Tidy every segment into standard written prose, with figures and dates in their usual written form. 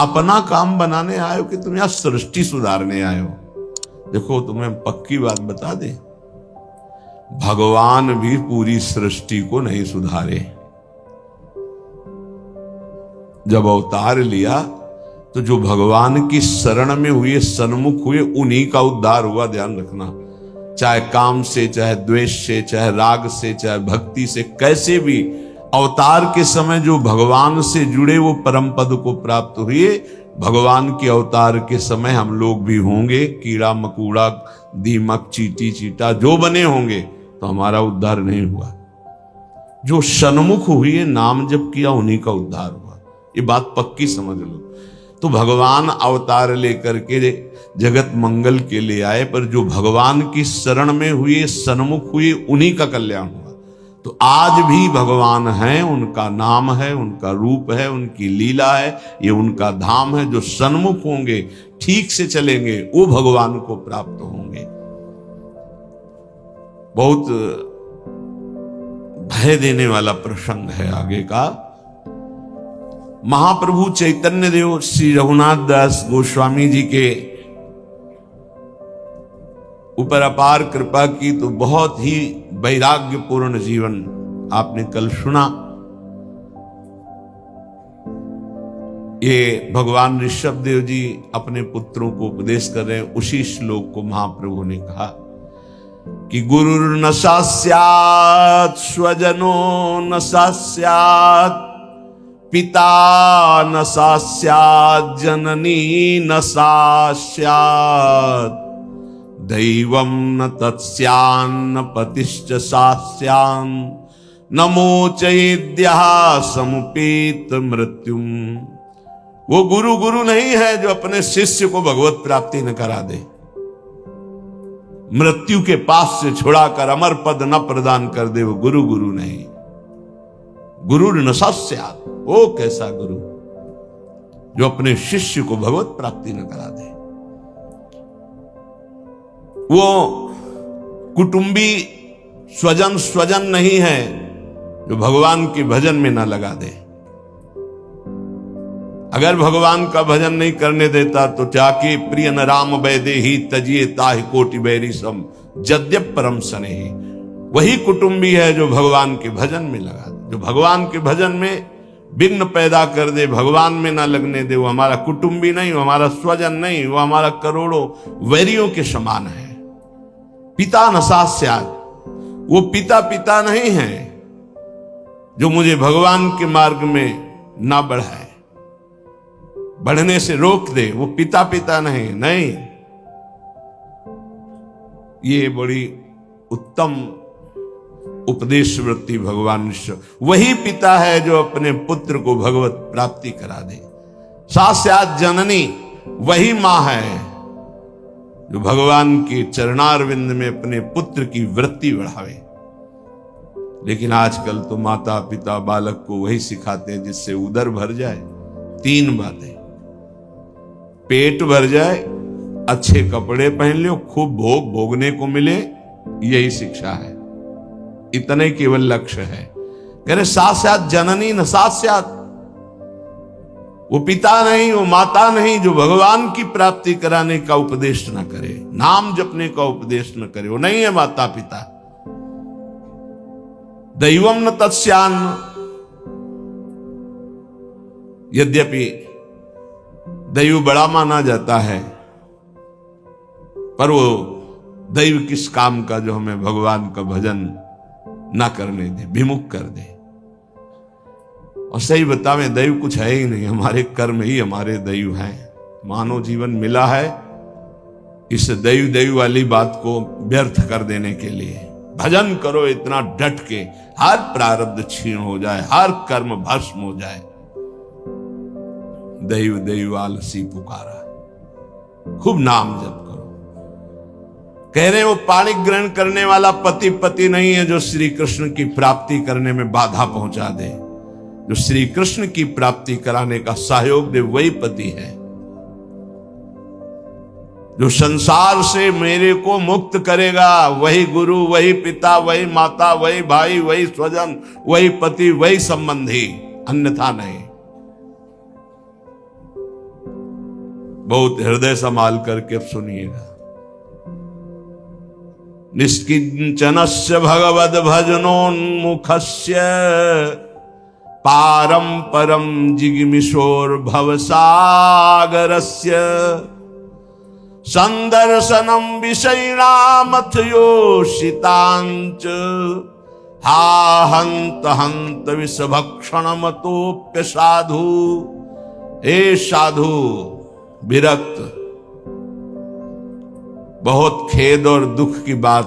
अपना काम बनाने आए हो कि तुम यहां सृष्टि सुधारने आए हो? देखो तुम्हें पक्की बात बता दे, भगवान भी पूरी सृष्टि को नहीं सुधारे। जब अवतार लिया तो जो भगवान की शरण में हुए, सन्मुख हुए, उन्हीं का उद्धार हुआ। ध्यान रखना, चाहे काम से, चाहे द्वेष से, चाहे राग से, चाहे भक्ति से, कैसे भी अवतार के समय जो भगवान से जुड़े वो परम पद को प्राप्त हुए। भगवान के अवतार के समय हम लोग भी होंगे, कीड़ा मकोड़ा, दीमक, चींटी चीटा जो बने होंगे, तो हमारा उद्धार नहीं हुआ। जो सन्मुख हुए, नाम जप किया, उन्हीं का उद्धार हुआ। ये बात पक्की समझ लो। तो भगवान अवतार लेकर के जगत मंगल के लिए आए, पर जो भगवान की शरण में हुए, सन्मुख हुए, उन्हीं का कल्याण हुआ। तो आज भी भगवान हैं, उनका नाम है, उनका रूप है, उनकी लीला है, ये उनका धाम है। जो सन्मुख होंगे, ठीक से चलेंगे, वो भगवान को प्राप्त होंगे। बहुत भय देने वाला प्रसंग है आगे का। महाप्रभु चैतन्य देव श्री रघुनाथ दास गोस्वामी जी के ऊपर अपार कृपा की, तो बहुत ही वैराग्यपूर्ण जीवन आपने कल सुना। ये भगवान ऋषभ देव जी अपने पुत्रों को उपदेश कर रहे हैं। उसी श्लोक को महाप्रभु ने कहा कि गुरुर् न सास्यात् स्वजनो न सास्यात्, पिता न सास्यात्, जननी न सास्यात्, दैवं न तत्स्यान्न पतिश्च सास्यान्, न मोचयेद्यः समुपेत मृत्युम। वो गुरु गुरु नहीं है जो अपने शिष्य को भगवत प्राप्ति न करा दे, मृत्यु के पास से छुड़ाकर अमर पद न प्रदान कर दे। वो गुरु गुरु नहीं। गुरु न सास्यात्, वो कैसा गुरु जो अपने शिष्य को भगवत प्राप्ति न करा दे। वो कुटुंबी स्वजन स्वजन नहीं है जो भगवान के भजन में ना लगा दे। अगर भगवान का भजन नहीं करने देता तो जाके प्रिय न राम वैदेही तजिए ताहि कोटि बैरी सम जद्यप परम स्नेही। वही कुटुंबी है जो भगवान के भजन में लगा दे, जो भगवान के भजन में विघ्न पैदा कर दे, भगवान में ना लगने दे। वो हमारा कुटुंबी नहीं, वो हमारा स्वजन नहीं, वो हमारा करोड़ों वैरियों के समान है। पिता न सास्यात्, वो पिता पिता नहीं है जो मुझे भगवान के मार्ग में ना बढ़ाए, बढ़ने से रोक दे। वो पिता पिता नहीं। ये बड़ी उत्तम उपदेश वृत्ति भगवान ईश्वर। वही पिता है जो अपने पुत्र को भगवत प्राप्ति करा दे। सास्यात् जननी, वही मां है जो भगवान के चरणारविंद में अपने पुत्र की वृत्ति बढ़ावे। लेकिन आजकल तो माता पिता बालक को वही सिखाते हैं जिससे उदर भर जाए। 3 बातें, पेट भर जाए, अच्छे कपड़े पहन लो, खूब भोग भोगने को मिले, यही शिक्षा है। इतने केवल लक्ष्य है। कह रहे सास्यात् जननी न सास्यात्, वो पिता नहीं, वो माता नहीं जो भगवान की प्राप्ति कराने का उपदेश न करे, नाम जपने का उपदेश न करे, वो नहीं है माता पिता। दैवम न तत्स्यान्न, यद्यपि दैव बड़ा माना जाता है, पर वो दैव किस काम का जो हमें भगवान का भजन ना करने दे, विमुख कर दे। और सही बतावे, दैव कुछ है ही नहीं, हमारे कर्म ही हमारे दैव हैं। मानव जीवन मिला है इस दैव दैव वाली बात को व्यर्थ कर देने के लिए। भजन करो इतना डट के, हर प्रारब्ध क्षीण हो जाए, हर कर्म भस्म हो जाए। दैव दैव आलसी पुकारा, खूब नाम जप करो। कह रहे वो पाणी ग्रहण करने वाला पति पति नहीं है जो श्री कृष्ण की प्राप्ति करने में बाधा पहुंचा दे। जो श्री कृष्ण की प्राप्ति कराने का सहयोग दे वही पति है। जो संसार से मेरे को मुक्त करेगा वही गुरु, वही पिता, वही माता, वही भाई, वही स्वजन, वही पति, वही संबंधी, अन्यथा नहीं। बहुत हृदय संभाल करके अब सुनिएगा। निष्किंचनस्य भगवद भजनोन्मुखस्य पारं परम जिगमिशोर भवसागरस्य संदर्शनम विषयिणामथ योषितांच हा हंत हंत विषभक्षणमतोप्य साधु। हे साधु विरक्त, बहुत खेद और दुख की बात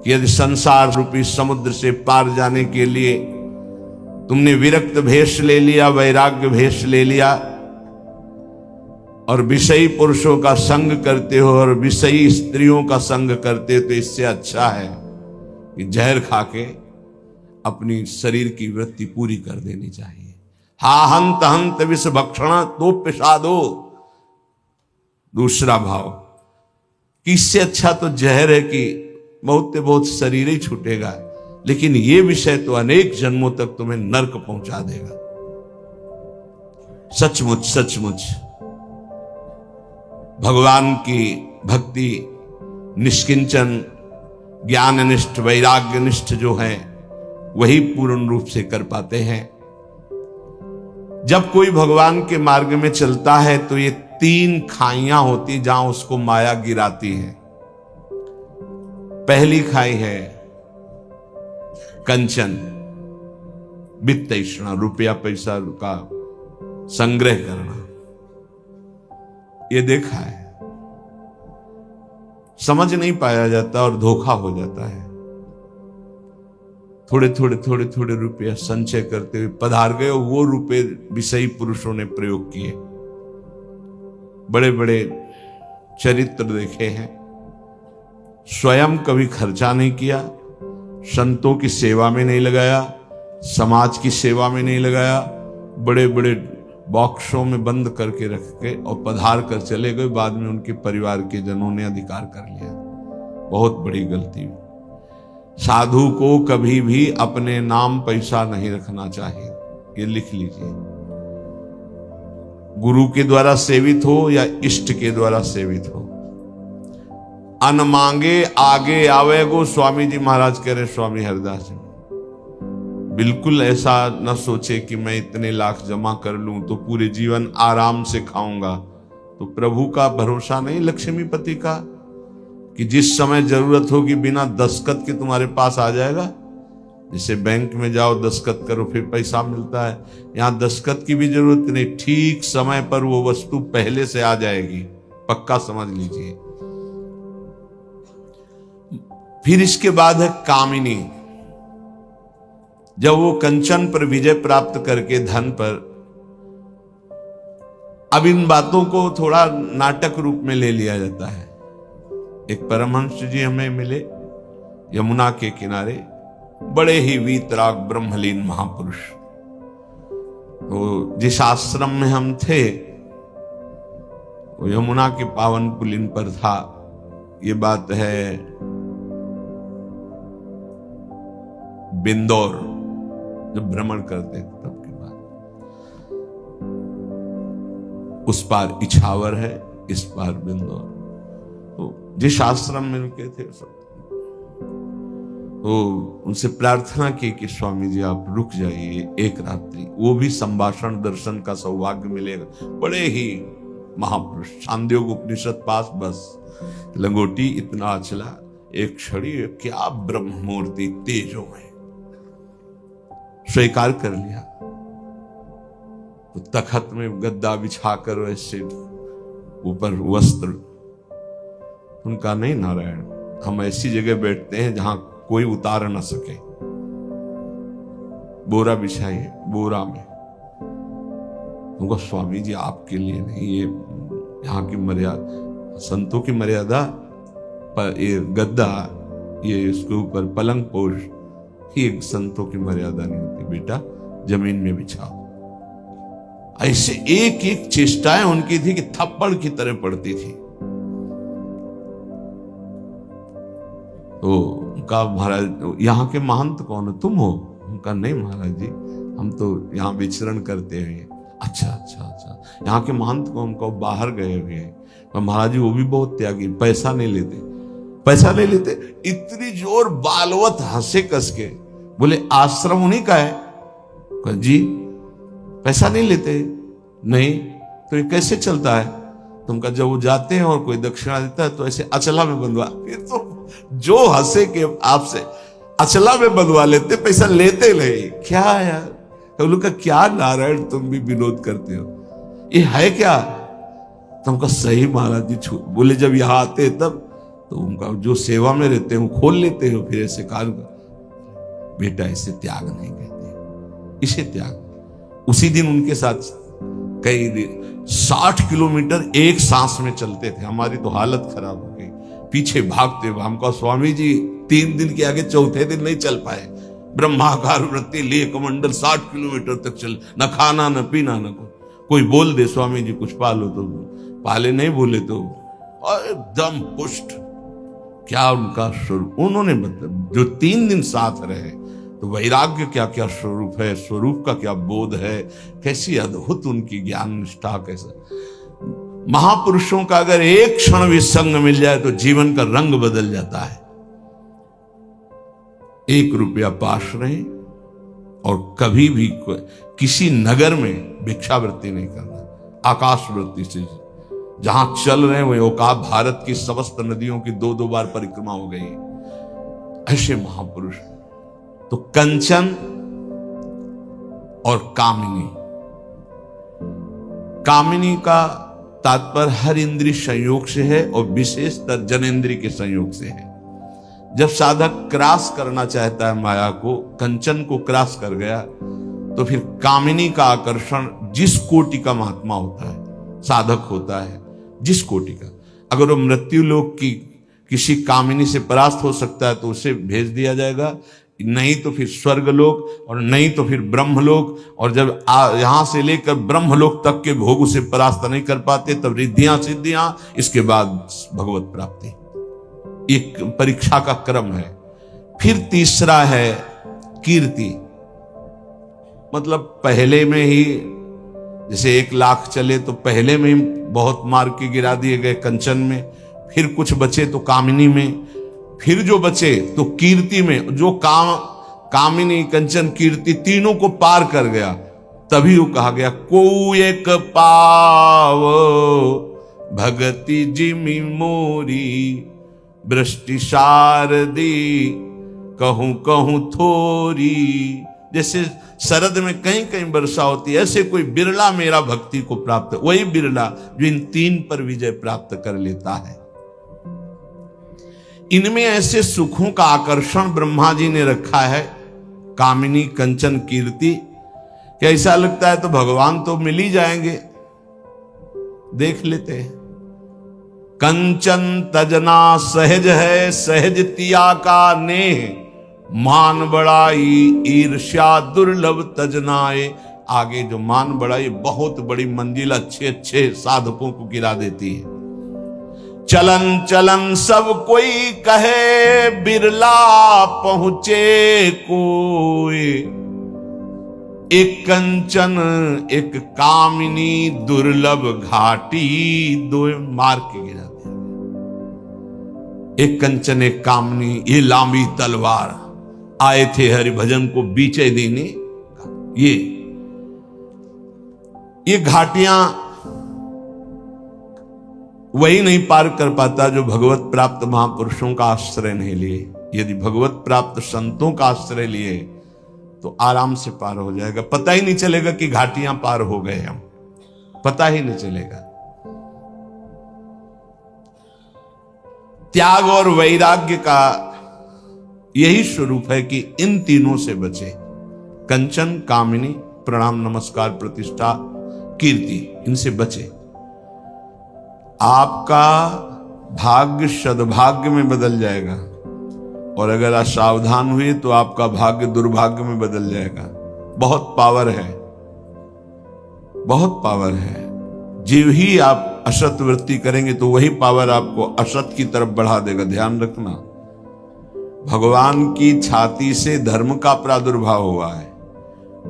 कि यदि संसार रूपी समुद्र से पार जाने के लिए तुमने विरक्त भेष ले लिया, वैराग्य भेष ले लिया और विषयी पुरुषों का संग करते हो और विषयी स्त्रियों का संग करते हो, तो इससे अच्छा है कि जहर खाके अपनी शरीर की वृत्ति पूरी कर देनी चाहिए। हा हंत हंत विष भक्षण तो पिशादो। दूसरा भाव कि इससे अच्छा तो जहर है कि बहुत से बहुत शरीर ही छूटेगा, लेकिन ये विषय तो अनेक जन्मों तक तुम्हें नरक पहुंचा देगा। सचमुच सचमुच भगवान की भक्ति निष्किंचन ज्ञाननिष्ठ वैराग्यनिष्ठ जो है वही पूर्ण रूप से कर पाते हैं। जब कोई भगवान के मार्ग में चलता है तो ये 3 खाइयां होती जहां उसको माया गिराती है। पहली खाई है कंचन, वित्त तृष्णा, रुपया पैसा का संग्रह करना। ये देखा है, समझ नहीं पाया जाता और धोखा हो जाता है। थोड़े थोड़े रुपया संचय करते हुए पधार गए, वो रुपए विषयी पुरुषों ने प्रयोग किए। बड़े बड़े चरित्र देखे हैं, स्वयं कभी खर्चा नहीं किया, संतों की सेवा में नहीं लगाया, समाज की सेवा में नहीं लगाया, बड़े बड़े बॉक्सों में बंद करके रख के और पधार कर चले गए। बाद में उनके परिवार के जनों ने अधिकार कर लिया। बहुत बड़ी गलती। साधु को कभी भी अपने नाम पैसा नहीं रखना चाहिए, ये लिख लीजिए। गुरु के द्वारा सेवित हो या इष्ट के द्वारा सेवित हो, अन मांगे आगे आवे गो। स्वामी जी महाराज कह रहे, स्वामी हरिदास जी, बिल्कुल ऐसा न सोचे कि मैं इतने लाख जमा कर लूं तो पूरे जीवन आराम से खाऊंगा। तो प्रभु का भरोसा नहीं लक्ष्मीपति का कि जिस समय जरूरत होगी बिना दस्तखत के तुम्हारे पास आ जाएगा। जैसे बैंक में जाओ दस्तखत करो फिर पैसा मिलता है, यहां दस्तखत की भी जरूरत नहीं, ठीक समय पर वो वस्तु पहले से आ जाएगी, पक्का समझ लीजिए। फिर इसके बाद है कामिनी। जब वो कंचन पर विजय प्राप्त करके धन पर, अब इन बातों को थोड़ा नाटक रूप में ले लिया जाता है। एक परमहंस जी हमें मिले यमुना के किनारे, बड़े ही वीतराग ब्रह्मलीन महापुरुष। तो जिस आश्रम में हम थे वो यमुना के पावन पुलिन पर था। ये बात है बिंदौर, जब भ्रमण करते थे तब की बात। उस पार इछावर है, इस पार बिंदौर। तो जिस आश्रम में रुके थे सब, तो उनसे प्रार्थना की कि स्वामी जी आप रुक जाइए एक रात्रि, वो भी संभाषण दर्शन का सौभाग्य मिलेगा। बड़े ही महापुरुष, छांदोग्य उपनिषद पास, बस लंगोटी इतना अचला, एक छड़ी, क्या ब्रह्म मूर्ति तेजो में। स्वीकार कर लिया। तो तखत में गद्दा बिछाकर वैसे ऊपर वस्त्र, उनका नहीं नारायण, हम ऐसी जगह बैठते हैं जहां कोई उतार न सके। बोरा बिछाइए, बोरा में। उनको स्वामी जी आपके लिए नहीं, ये यहाँ की मर्यादा, संतों की मर्यादा पर ये गद्दा, ये इसके ऊपर पलंग पोष, ये संतों की मर्यादा नहीं होती। बेटा जमीन में बिछाओ। ऐसे एक एक चेष्टाएं उनकी थी कि थप्पड़ की तरह पड़ती थी। तो उनका महाराज, यहाँ के महंत कौन है, तुम हो? उनका नहीं महाराज जी, हम तो यहाँ विचरण करते हैं। अच्छा अच्छा अच्छा, यहाँ के महंत को हमको बाहर गए हुए हैं, पर महाराज जी वो भी बहुत त्यागी, पैसा नहीं लेते, पैसा नहीं लेते। इतनी जोर बालवत हंसे कस के, बोले आश्रम उन्हीं का है? जी पैसा नहीं लेते? नहीं। तो ये कैसे चलता है? तुमका जब वो जाते हैं और कोई दक्षिणा देता है तो ऐसे अचला में बंधवा, फिर तो जो हंसे के आपसे अचला में बंधवा लेते, पैसा लेते नहीं। क्या यार, तो लोग का क्या नारायण तुम भी विनोद करते हो, ये है क्या? तुमका सही महाराज जी छू बोले, जब यहाँ आते तब तो उनका जो सेवा में रहते हो खोल लेते हो, फिर ऐसे कान का बेटा इसे त्याग नहीं कहते, इसे त्याग। उसी दिन उनके साथ कई दिन 60 किलोमीटर एक सांस में चलते थे, हमारी तो हालत खराब हो गई, पीछे भागते हुए। हमको स्वामी जी 3 दिन के आगे चौथे दिन नहीं चल पाए, ब्रह्माकार वृत्ति लिए कमंडल 60 किलोमीटर तक चल, न खाना न पीना न कोई बोल दे स्वामी जी कुछ पालो तो पाले, नहीं बोले तो एकदम पुष्ट। क्या उनका स्वरूप उन्होंने मतलब, जो 3 दिन साथ रहे, तो वैराग्य क्या क्या स्वरूप है, स्वरूप का क्या बोध है, कैसी अद्भुत उनकी ज्ञान निष्ठा, कैसे महापुरुषों का अगर एक क्षण भी संग मिल जाए तो जीवन का रंग बदल जाता है। 1 रुपया पास रहे और कभी भी किसी नगर में भिक्षावृत्ति नहीं करना, आकाश वृत्ति से जहां चल रहे हैं वही औकात, भारत की समस्त नदियों की 2-2 बार परिक्रमा हो गई, ऐसे महापुरुष। तो कंचन और कामिनी, कामिनी का तात्पर्य हर इंद्रिय संयोग से है और विशेषतर जनेन्द्रिय के संयोग से है। जब साधक क्रॉस करना चाहता है माया को, कंचन को क्रॉस कर गया, तो फिर कामिनी का आकर्षण, जिस कोटि का महात्मा होता है, साधक होता है, जिस कोटि का, अगर वो मृत्यु लोक की किसी कामिनी से परास्त हो सकता है तो उसे भेज दिया जाएगा, नहीं तो फिर स्वर्गलोक, और नहीं तो फिर ब्रह्मलोक। और जब यहां से लेकर ब्रह्मलोक तक के भोग उसे परास्त नहीं कर पाते, तब रिद्धियां सिद्धियां, इसके बाद भगवत प्राप्ति। एक परीक्षा का क्रम है। फिर तीसरा है कीर्ति, मतलब पहले में ही जैसे 1 लाख चले तो पहले में ही बहुत मार के गिरा दिए गए कंचन में, फिर कुछ बचे तो कामिनी में, फिर जो बचे तो कीर्ति में, जो कामिनी कंचन कीर्ति तीनों को पार कर गया, तभी वो कहा गया को एक पाव भगति जिमि मोरी, वृष्टि शारदी कहूं कहूं थोरी। जैसे शरद में कहीं कहीं वर्षा होती है, ऐसे कोई बिरला मेरा भक्ति को प्राप्त, वही बिरला जो इन 3 पर विजय प्राप्त कर लेता है। इनमें ऐसे सुखों का आकर्षण ब्रह्मा जी ने रखा है, कामिनी कंचन कीर्ति, कि ऐसा लगता है तो भगवान तो मिल ही जाएंगे। देख लेते हैं, कंचन तजना सहज है, सहज तिया का नेह, मान बड़ाई ईर्ष्या दुर्लभ तजनाए। आगे जो मान बड़ाई बहुत बड़ी मंजिल अच्छे अच्छे साधकों को गिरा देती है। चलन चलन सब कोई कहे, बिरला पहुंचे कोई, एक कंचन एक कामिनी दुर्लभ घाटी, 2 मार के गिरा दिया। एक कंचन एक कामिनी, ये लांबी तलवार, आए थे हरिभजन को बीचे देने। ये घाटियां वही नहीं पार कर पाता जो भगवत प्राप्त महापुरुषों का आश्रय नहीं लिए। यदि भगवत प्राप्त संतों का आश्रय लिए तो आराम से पार हो जाएगा, पता ही नहीं चलेगा कि घाटियां पार हो गए हम, पता ही नहीं चलेगा। त्याग और वैराग्य का यही स्वरूप है कि इन तीनों से बचे, कंचन कामिनी प्रणाम नमस्कार प्रतिष्ठा कीर्ति, इनसे बचे। आपका भाग्य सद्भाग्य में बदल जाएगा, और अगर आप सावधान हुए तो आपका भाग्य दुर्भाग्य में बदल जाएगा। बहुत पावर है, बहुत पावर है। जीव ही आप असत वृत्ति करेंगे तो वही पावर आपको असत की तरफ बढ़ा देगा। ध्यान रखना, भगवान की छाती से धर्म का प्रादुर्भाव हुआ है,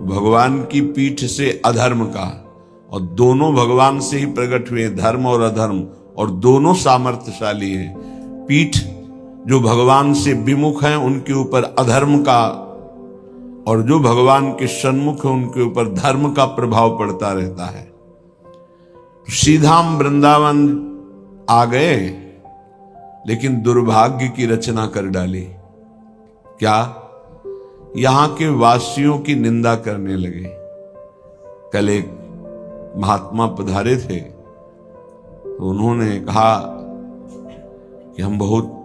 भगवान की पीठ से अधर्म का। और दोनों भगवान से ही प्रकट हुए, धर्म और अधर्म, और दोनों सामर्थ्यशाली हैं। पीठ जो भगवान से विमुख हैं उनके ऊपर अधर्म का, और जो भगवान के सन्मुख है उनके ऊपर धर्म का प्रभाव पड़ता रहता है। सीधा हम वृंदावन आ गए, लेकिन दुर्भाग्य की रचना कर डाली। क्या? यहां के वासियों की निंदा करने लगे। कल एक महात्मा पधारे थे, तो उन्होंने कहा कि हम बहुत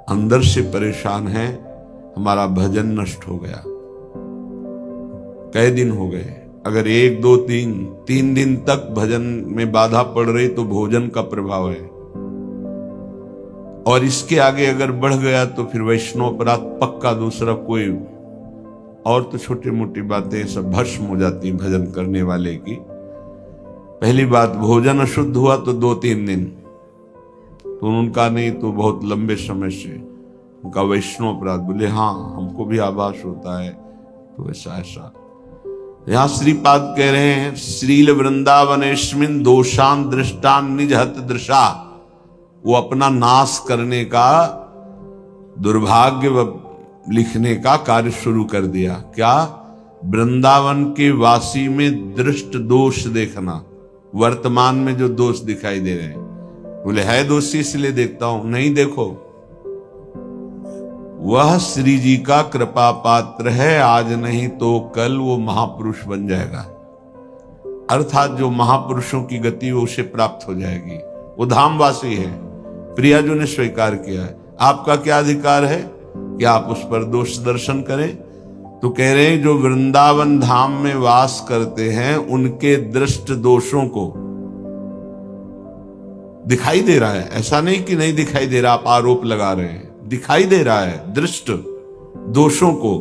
अंदर से परेशान हैं, हमारा भजन नष्ट हो गया। कई दिन हो गए, अगर 1 2 3 दिन तक भजन में बाधा पड़ रही तो भोजन का प्रभाव है, और इसके आगे अगर बढ़ गया तो फिर वैष्णव अपराध पक्का, दूसरा कोई, और तो छोटी मोटी बातें सब भस्म हो जाती भजन करने वाले की। पहली बात, भोजन अशुद्ध हुआ तो 2-3 दिन, तो उनका नहीं तो बहुत लंबे समय से उनका वैष्णव अपराध। बोले हाँ, हमको भी आभास होता है, तो ऐसा यहां श्रीपाद कह रहे हैं, श्रील वृंदावनेस्मिन दोषान दृष्टान निज हत दृशा। वो अपना नाश करने का, दुर्भाग्य लिखने का कार्य शुरू कर दिया। क्या? वृंदावन के वासी में दृष्ट दोष देखना, वर्तमान में जो दोष दिखाई दे रहे हैं। बोले है दोषी इसलिए देखता हूं, नहीं देखो, वह श्री जी का कृपा पात्र है, आज नहीं तो कल वो महापुरुष बन जाएगा। अर्थात जो महापुरुषों की गति वो उसे प्राप्त हो जाएगी। वो धामवासी है, प्रियाजू ने स्वीकार किया है। आपका क्या अधिकार है कि आप उस पर दोष दर्शन करें? तो कह रहे हैं जो वृंदावन धाम में वास करते हैं उनके दृष्ट दोषों को दिखाई दे रहा है। ऐसा नहीं कि नहीं दिखाई दे रहा, आप आरोप लगा रहे हैं, दिखाई दे रहा है। दृष्ट दोषों को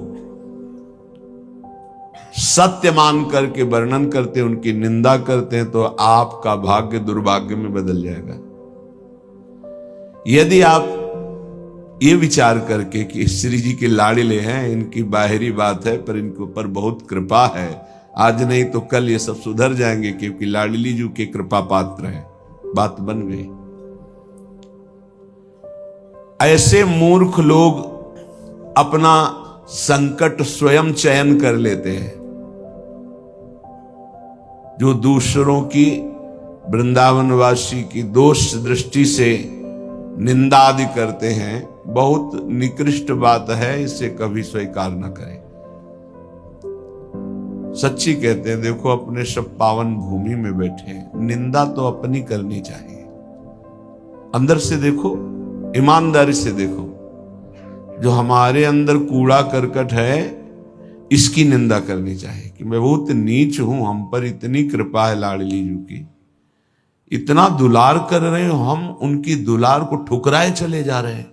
सत्य मान करके वर्णन करते, उनकी निंदा करते हैं, तो आपका भाग्य दुर्भाग्य में बदल जाएगा। यदि आप ये विचार करके कि श्री जी के लाड़िले हैं, इनकी बाहरी बात है पर इनके ऊपर बहुत कृपा है, आज नहीं तो कल ये सब सुधर जाएंगे क्योंकि लाडली जी के कृपा पात्र है, बात बन गई। ऐसे मूर्ख लोग अपना संकट स्वयं चयन कर लेते हैं। जो दूसरों की, वृंदावनवासी की दोष दृष्टि से निंदा आदि करते हैं, बहुत निकृष्ट बात है, इसे कभी स्वीकार न करें। सच्ची कहते हैं, देखो अपने सब पावन भूमि में बैठे हैं, निंदा तो अपनी करनी चाहिए। अंदर से देखो, ईमानदारी से देखो, जो हमारे अंदर कूड़ा करकट है इसकी निंदा करनी चाहिए कि मैं बहुत नीच हूं, हम पर इतनी कृपा है लाडली जी की, इतना दुलार कर रहे हो, हम उनकी दुलार को ठुकराए चले जा रहे हैं।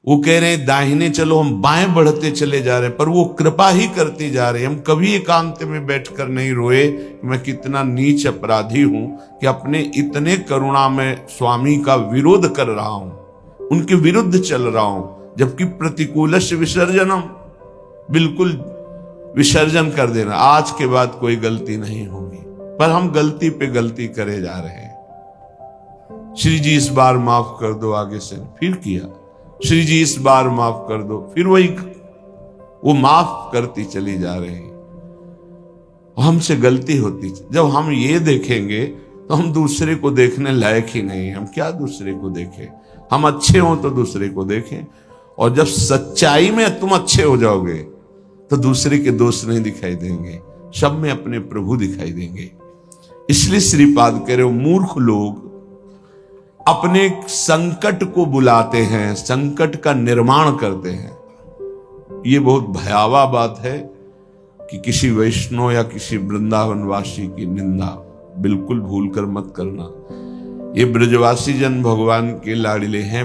वो कह रहे हैं दाहिने चलो, हम बाएं बढ़ते चले जा रहे हैं, पर वो कृपा ही करती जा रही है। हम कभी एकांत में बैठकर नहीं रोए मैं कितना नीच अपराधी हूं कि अपने इतने करुणा में स्वामी का विरोध कर रहा हूं, उनके विरुद्ध चल रहा हूं, जबकि प्रतिकूलस्य विसर्जनम, बिल्कुल विसर्जन कर देना, आज के बाद कोई गलती नहीं होगी। पर हम गलती पे गलती करे जा रहे हैं। श्री जी इस बार माफ कर दो, आगे से फिर किया, श्री जी इस बार माफ कर दो, फिर वही वो माफ करती चली जा रही। हमसे गलती होती, जब हम ये देखेंगे तो हम दूसरे को देखने लायक ही नहीं। हम क्या दूसरे को देखें? हम अच्छे हों तो दूसरे को देखें, और जब सच्चाई में तुम अच्छे हो जाओगे तो दूसरे के दोष नहीं दिखाई देंगे, सब में अपने प्रभु दिखाई देंगे। इसलिए श्रीपाद कह रहे हो, मूर्ख लोग अपने संकट को बुलाते हैं, संकट का निर्माण करते हैं। ये बहुत भयावह बात है कि किसी वैष्णव या किसी वृंदावनवासी की निंदा बिल्कुल भूलकर मत करना। ये ब्रजवासी जन भगवान के लाड़िले हैं।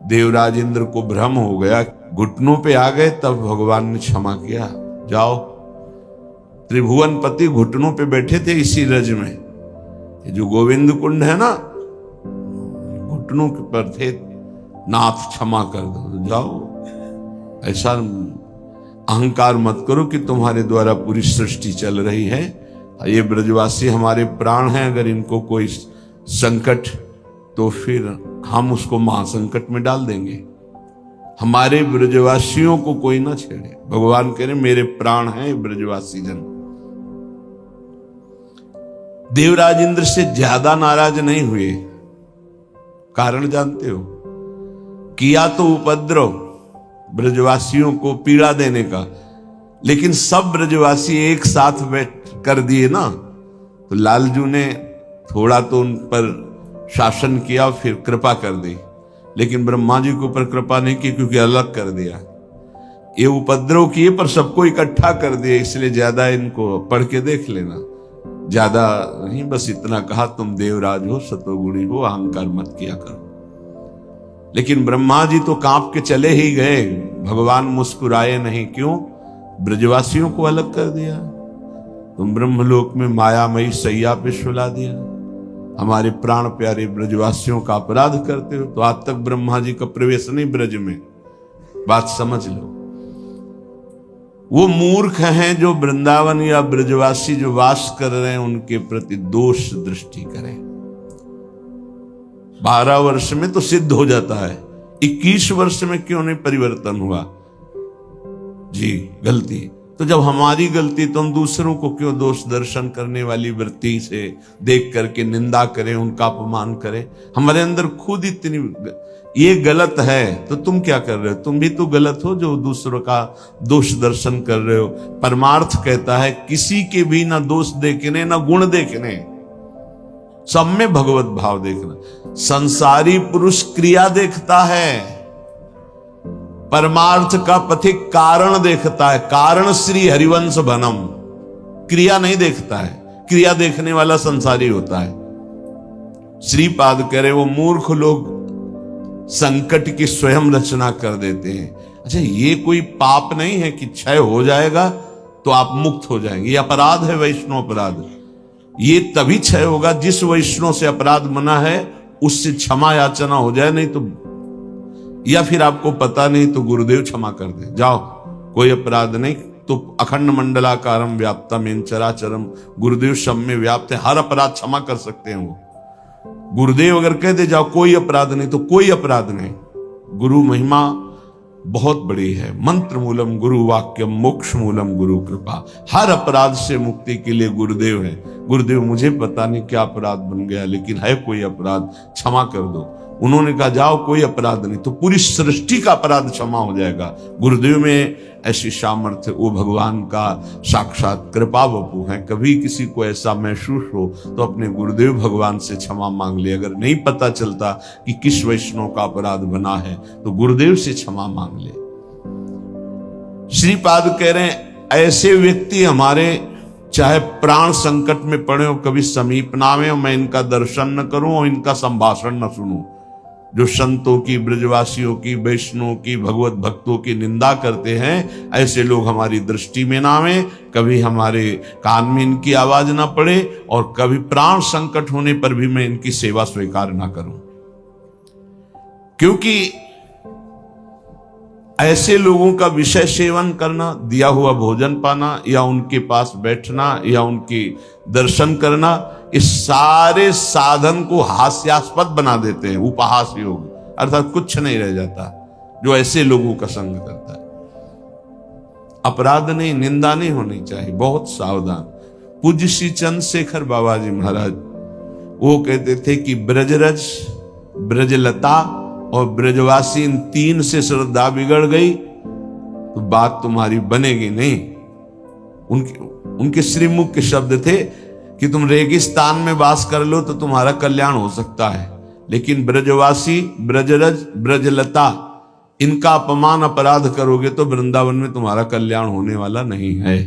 देवराज इंद्र को भ्रम हो गया, घुटनों पे आ गए, तब भगवान ने क्षमा किया। जाओ, त्रिभुवनपति घुटनों पे बैठे थे इसी रज में, ये जो गोविंद कुंड है ना, घुटनों के पर थे, नाथ क्षमा कर दो, जाओ। ऐसा अहंकार मत करो कि तुम्हारे द्वारा पूरी सृष्टि चल रही है, ये ब्रजवासी हमारे प्राण हैं, अगर इनको कोई संकट तो फिर हम उसको महासंकट में डाल देंगे। हमारे ब्रजवासियों को कोई ना छेड़े। भगवान कह रहे मेरे प्राण हैं ब्रजवासी जन। देवराज इंद्र से ज्यादा नाराज नहीं हुए। कारण जानते हो? किया तो उपद्रव ब्रजवासियों को पीड़ा देने का, लेकिन सब ब्रजवासी एक साथ बैठ कर दिए ना, तो लालजू ने थोड़ा तो उन पर शासन किया, फिर कृपा कर दी, लेकिन ब्रह्मा जी के ऊपर कृपा नहीं की, क्योंकि अलग कर दिया। ये उपद्रव किए पर सबको इकट्ठा कर दिए, इसलिए ज्यादा इनको पढ़ के देख लेना, ज्यादा नहीं, बस इतना कहा तुम देवराज हो, सतोगुणी हो, अहंकार मत किया करो। लेकिन ब्रह्मा जी तो कांप के चले ही गए, भगवान मुस्कुराए नहीं। क्यों? ब्रजवासियों को अलग कर दिया। तुम ब्रह्मलोक में मायामयी सैया पे सुला दिया, हमारे प्राण प्यारे ब्रजवासियों का अपराध करते हो। तो आज तक ब्रह्मा जी का प्रवेश नहीं ब्रज में, बात समझ लो। वो मूर्ख हैं जो वृंदावन या ब्रजवासी जो वास कर रहे हैं उनके प्रति दोष दृष्टि करें। 12 वर्ष में तो सिद्ध हो जाता है, 21 वर्ष में क्यों नहीं परिवर्तन हुआ? जी गलती। तो जब हमारी गलती, तो हम दूसरों को क्यों दोष दर्शन करने वाली वृत्ति से देख करके निंदा करें, उनका अपमान करें? हमारे अंदर खुद इतनी ये गलत है, तो तुम क्या कर रहे हो? तुम भी तो गलत हो जो दूसरों का दोष दर्शन कर रहे हो। परमार्थ कहता है किसी के भी ना दोष देखने ना गुण देखने, सब में भगवत भाव देखना। संसारी पुरुष क्रिया देखता है, परमार्थ का पथिक कारण देखता है। कारण श्री हरिवंश बनम, क्रिया नहीं देखता है। क्रिया देखने वाला संसारी होता है। श्रीपाद कह रहे वो मूर्ख लोग संकट की स्वयं रचना कर देते हैं। अच्छा, ये कोई पाप नहीं है कि क्षय हो जाएगा तो आप मुक्त हो जाएंगे। ये अपराध है, वैष्णव अपराध। ये तभी क्षय होगा जिस वैष्णव से अपराध मना है उससे क्षमा याचना हो जाए, नहीं तो, या फिर आपको पता नहीं तो गुरुदेव क्षमा कर दे, जाओ कोई अपराध नहीं। तो अखंड मंडलाकारम व्याप्तम चराचरम, गुरुदेव सब में व्याप्त है, हर अपराध क्षमा कर सकते हैं वो। गुरुदेव अगर कह दे जाओ कोई अपराध नहीं, तो कोई अपराध नहीं। गुरु महिमा बहुत बड़ी है। मंत्र मूलम गुरु वाक्यम, मोक्ष मूलम गुरु कृपा। हर अपराध से मुक्ति के लिए गुरुदेव है। गुरुदेव मुझे पता नहीं क्या अपराध बन गया, लेकिन है कोई अपराध, क्षमा कर दो। उन्होंने कहा जाओ कोई अपराध नहीं, तो पूरी सृष्टि का अपराध क्षमा हो जाएगा। गुरुदेव में ऐसी सामर्थ्य, वो भगवान का साक्षात कृपा वपु है। कभी किसी को ऐसा महसूस हो तो अपने गुरुदेव भगवान से क्षमा मांग ले। अगर नहीं पता चलता कि किस वैष्णव का अपराध बना है तो गुरुदेव से क्षमा मांग ले। श्रीपाद कह रहे हैं ऐसे व्यक्ति हमारे चाहे प्राण संकट में पड़े हो, कभी समीप ना आवे, मैं इनका दर्शन न करूं और इनका संभाषण न सुनूं। जो संतों की, ब्रजवासियों की, वैष्णव की, भगवत भक्तों की निंदा करते हैं, ऐसे लोग हमारी दृष्टि में ना आवे, कभी हमारे कान में इनकी आवाज ना पड़े, और कभी प्राण संकट होने पर भी मैं इनकी सेवा स्वीकार ना करूं। क्योंकि ऐसे लोगों का विषय सेवन करना, दिया हुआ भोजन पाना, या उनके पास बैठना, या उनकी दर्शन करना, इस सारे साधन को हास्यास्पद बना देते हैं। उपहास योग, अर्थात कुछ नहीं रह जाता जो ऐसे लोगों का संग करता है। अपराध नहीं, निंदा नहीं होनी चाहिए, बहुत सावधान। पूज्य श्री चंद्रशेखर बाबा जी महाराज वो कहते थे कि ब्रजरज, ब्रजलता और ब्रजवासी, इन तीन से श्रद्धा बिगड़ गई तो बात तुम्हारी बनेगी नहीं। उनके श्रीमुख के शब्द थे कि तुम रेगिस्तान में वास कर लो तो तुम्हारा कल्याण हो सकता है, लेकिन ब्रजवासी, ब्रजरज, ब्रजलता, इनका अपमान अपराध करोगे तो वृंदावन में तुम्हारा कल्याण होने वाला नहीं है।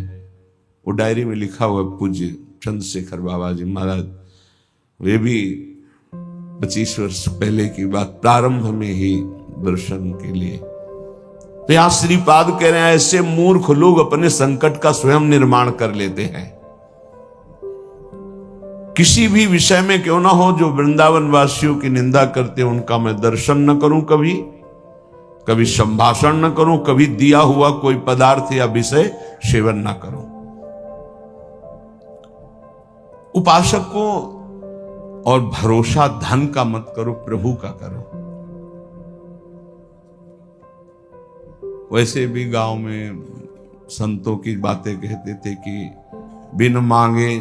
वो डायरी में लिखा हुआ पूज्य चंद्रशेखर बाबा जी महाराज, वे भी 25 वर्ष पहले की बात, प्रारंभ में ही दर्शन के लिए। तो यहां श्रीपाद कह रहे हैं ऐसे मूर्ख लोग अपने संकट का स्वयं निर्माण कर लेते हैं। किसी भी विषय में क्यों ना हो, जो वृंदावन वासियों की निंदा करते हैं उनका मैं दर्शन न करूं, कभी संभाषण न करूं, कभी दिया हुआ कोई पदार्थ या विषय सेवन न करूं। उपासक को और भरोसा धन का मत करो, प्रभु का करो। वैसे भी गांव में संतों की बातें कहते थे कि बिन मांगे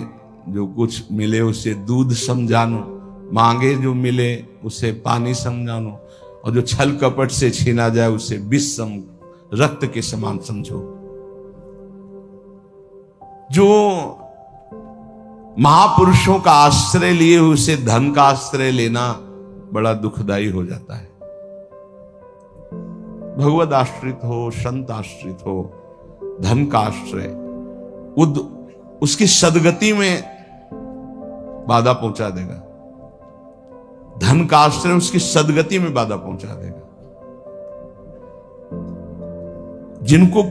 जो कुछ मिले उसे दूध समझानो, मांगे जो मिले उसे पानी समझानो, और जो छल कपट से छीना जाए उसे विष रक्त के समान समझो। जो महापुरुषों का आश्रय लिए उसे धन का आश्रय लेना बड़ा दुखदाई हो जाता है। भगवद आश्रित हो, संत आश्रित हो, धन का आश्रय उसकी सदगति में बाधा पहुंचा देगा। धन का आश्रय उसकी सदगति में बाधा पहुंचा देगा। जिनको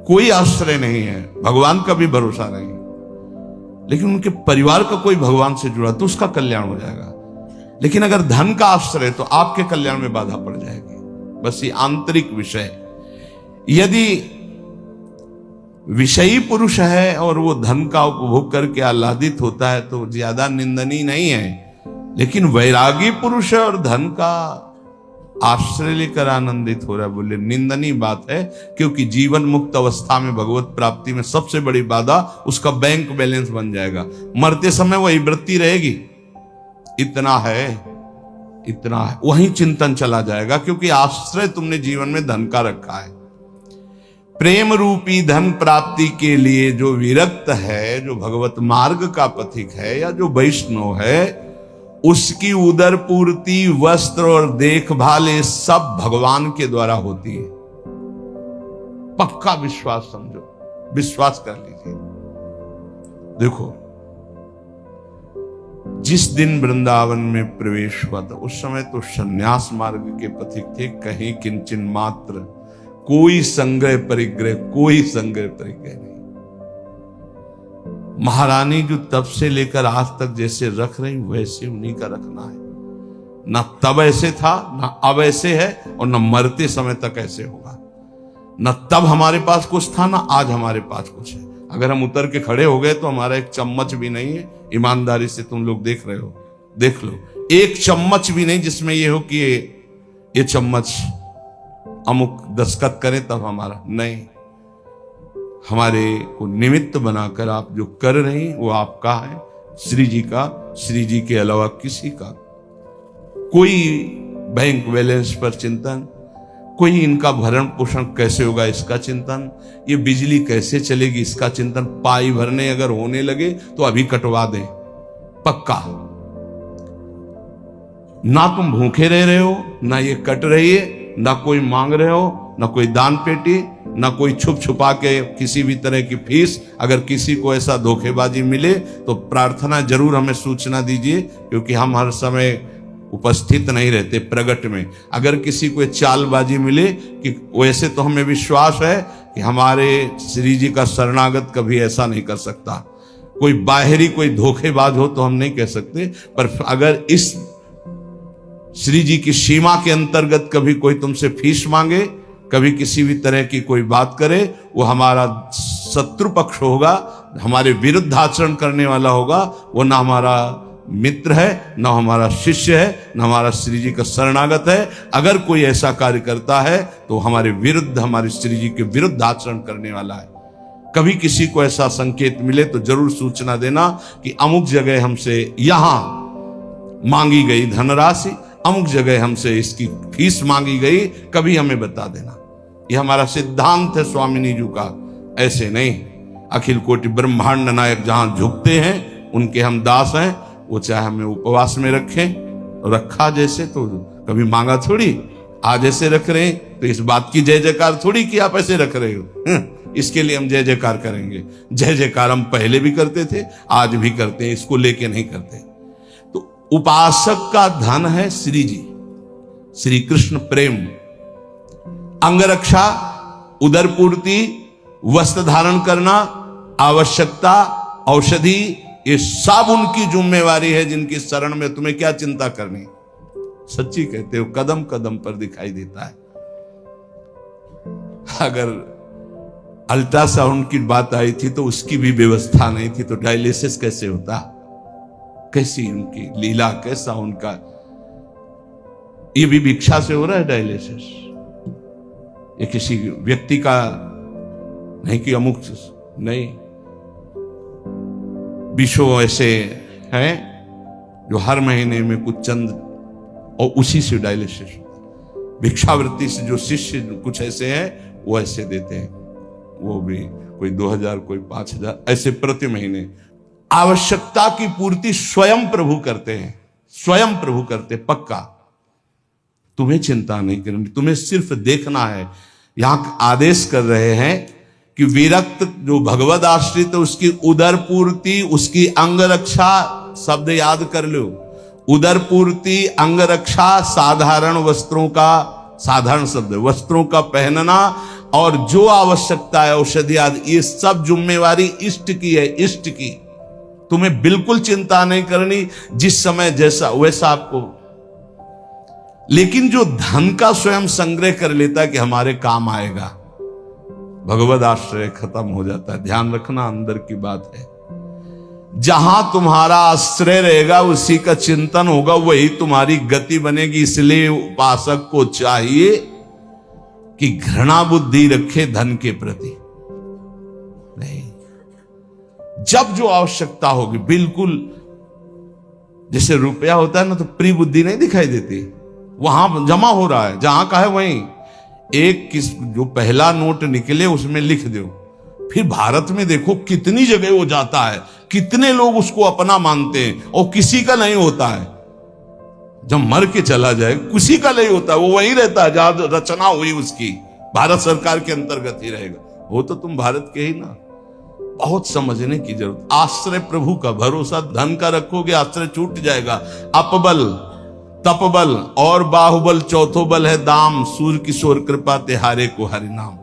कोई आश्रय नहीं है, भगवान का भी भरोसा नहीं, लेकिन उनके परिवार का कोई भगवान से जुड़ा तो उसका कल्याण हो जाएगा। लेकिन अगर धन का आश्रय तो आपके कल्याण में बाधा पड़ जाएगी। बस ये आंतरिक विषय। यदि विषयी पुरुष है और वो धन का उपभोग करके आह्लादित होता है तो ज्यादा निंदनीय नहीं है। लेकिन वैरागी पुरुष है और धन का आश्रय लेकर आनंदित हो रहा है, बोले निंदनीय बात है। क्योंकि जीवन मुक्त अवस्था में भगवत प्राप्ति में सबसे बड़ी बाधा उसका बैंक बैलेंस बन जाएगा। मरते समय वही वृत्ति रहेगी, इतना है, इतना है, वही चिंतन चला जाएगा। क्योंकि आश्रय तुमने जीवन में धन का रखा है। प्रेम रूपी धन प्राप्ति के लिए जो विरक्त है, जो भगवत मार्ग का पथिक है या जो वैष्णव है, उसकी उदर पूर्ति, वस्त्र और देखभाल ये सब भगवान के द्वारा होती है। पक्का विश्वास समझो, विश्वास कर लीजिए। देखो, जिस दिन वृंदावन में प्रवेश हुआ था उस समय तो सन्यास मार्ग के पथिक थे। कहीं किंचन मात्र कोई संग्रह परिग्रह, कोई संग्रह परिग्रह नहीं। महारानी जो तब से लेकर आज तक जैसे रख रही वैसे उन्हीं का रखना है। ना तब ऐसे था, ना अब ऐसे है, और ना मरते समय तक ऐसे होगा। ना तब हमारे पास कुछ था, ना आज हमारे पास कुछ है। अगर हम उतर के खड़े हो गए तो हमारा एक चम्मच भी नहीं है। ईमानदारी से तुम लोग देख रहे हो, देख लो, एक चम्मच भी नहीं जिसमें ये हो कि ये चम्मच अमुक दस्तखत करे तब हमारा नहीं। हमारे को निमित्त बनाकर आप जो कर रहे हैं वो आपका है, श्री जी का, श्री जी के अलावा किसी का। कोई बैंक बैलेंस पर चिंतन, कोई इनका भरण पोषण कैसे होगा इसका चिंतन, ये बिजली कैसे चलेगी इसका चिंतन। पाई भरने अगर होने लगे तो अभी कटवा दें, पक्का। ना तुम भूखे रह रहे हो, ना ये कट रही है, ना कोई मांग रहे हो, ना कोई दान पेटी, ना कोई छुप छुपा के किसी भी तरह की फीस। अगर किसी को ऐसा धोखेबाजी मिले तो प्रार्थना जरूर हमें सूचना दीजिए, क्योंकि हम हर समय उपस्थित नहीं रहते प्रगट में। अगर किसी को चालबाजी मिले, कि वैसे तो हमें विश्वास है कि हमारे श्री जी का शरणागत कभी ऐसा नहीं कर सकता। कोई बाहरी कोई धोखेबाज हो तो हम नहीं कह सकते, पर अगर इस श्री जी की सीमा के अंतर्गत कभी कोई तुमसे फीस मांगे, कभी किसी भी तरह की कोई बात करे, वो हमारा शत्रु पक्ष होगा, हमारे विरुद्ध आचरण करने वाला होगा। वो ना हमारा मित्र है, ना हमारा शिष्य है, ना हमारा श्री जी का शरणागत है। अगर कोई ऐसा कार्य करता है तो हमारे विरुद्ध, हमारे श्री जी के विरुद्ध आचरण करने वाला है। कभी किसी को ऐसा संकेत मिले तो जरूर सूचना देना कि अमुक जगह हमसे यहां मांगी गई धनराशि, अमुक जगह हमसे इसकी फीस मांगी गई, कभी हमें बता देना। यह हमारा सिद्धांत है स्वामिनी जी का, ऐसे नहीं। अखिल कोटि ब्रह्मांड नायक जहां झुकते हैं उनके हम दास हैं। वो चाहे हमें उपवास में रखें, रखा जैसे तो कभी मांगा थोड़ी, आज ऐसे रख रहे हैं तो इस बात की जय जयकार थोड़ी कि आप ऐसे रख रहे हो। इसके लिए हम जय जयकार करेंगे। जय जयकार हम पहले भी करते थे, आज भी करते हैं, इसको लेके नहीं करते। तो उपासक का धन है श्री जी, श्री कृष्ण प्रेम, अंगरक्षा, उदर पूर्ति, वस्त्र धारण करना, आवश्यकता, औषधि, ये सब उनकी जिम्मेवारी है। जिनकी शरण में तुम्हें क्या चिंता करनी। सच्ची कहते हो, कदम कदम पर दिखाई देता है। अगर अल्ट्रासाउंड की बात आई थी तो उसकी भी व्यवस्था नहीं थी, तो डायलिसिस कैसे होता। कैसी उनकी लीला, कैसा उनका। ये भी भिक्षा से हो रहा है डायलिसिस, ये किसी व्यक्ति का नहीं कि अमुक नहीं। विश्व ऐसे हैं जो हर महीने में कुछ चंद और उसी से डायलिसिस, भिक्षावृत्ति से जो शिष्य कुछ ऐसे हैं वो ऐसे देते हैं, वो भी कोई 2000 कोई 5000 ऐसे प्रति महीने। आवश्यकता की पूर्ति स्वयं प्रभु करते हैं, स्वयं प्रभु करते पक्का। तुम्हें चिंता नहीं करनी, तुम्हें सिर्फ देखना है। यहां आदेश कर रहे हैं कि विरक्त जो भगवद आश्रित, उसकी उदर पूर्ति, उसकी अंग रक्षा, शब्द याद कर लो, उदर पूर्ति, अंग रक्षा, साधारण वस्त्रों का, साधारण शब्द वस्त्रों का पहनना, और जो आवश्यकता है औषधि आदि, ये सब जिम्मेवारी इष्ट की है, इष्ट की। तुम्हें बिल्कुल चिंता नहीं करनी, जिस समय जैसा वैसा आपको। लेकिन जो धन का स्वयं संग्रह कर लेता है कि हमारे काम आएगा, भगवद आश्रय खत्म हो जाता है। ध्यान रखना, अंदर की बात है। जहां तुम्हारा आश्रय रहेगा उसी का चिंतन होगा, वही तुम्हारी गति बनेगी। इसलिए उपासक को चाहिए कि घृणा बुद्धि रखे धन के प्रति नहीं। जब जो आवश्यकता होगी, बिल्कुल जैसे रुपया होता है ना, तो प्रिय बुद्धि नहीं दिखाई देती, वहां जमा हो रहा है, जहां का है वहीं। एक किस जो पहला नोट निकले उसमें लिख दो, फिर भारत में देखो कितनी जगह वो जाता है, कितने लोग उसको अपना मानते हैं, और किसी का नहीं होता है। जब मर के चला जाए किसी का नहीं होता है, वो वहीं रहता है जहां रचना हुई उसकी, भारत सरकार के अंतर्गत ही रहेगा। वो तो तुम भारत के ही ना। बहुत समझने की जरूरत। आश्रय प्रभु का, भरोसा धन का रखोगे आश्रय छूट जाएगा। अपबल, तपबल और बाहुबल, चौथो बल है दाम। सूर्य किशोर कृपा तिहारे को हरि नाम।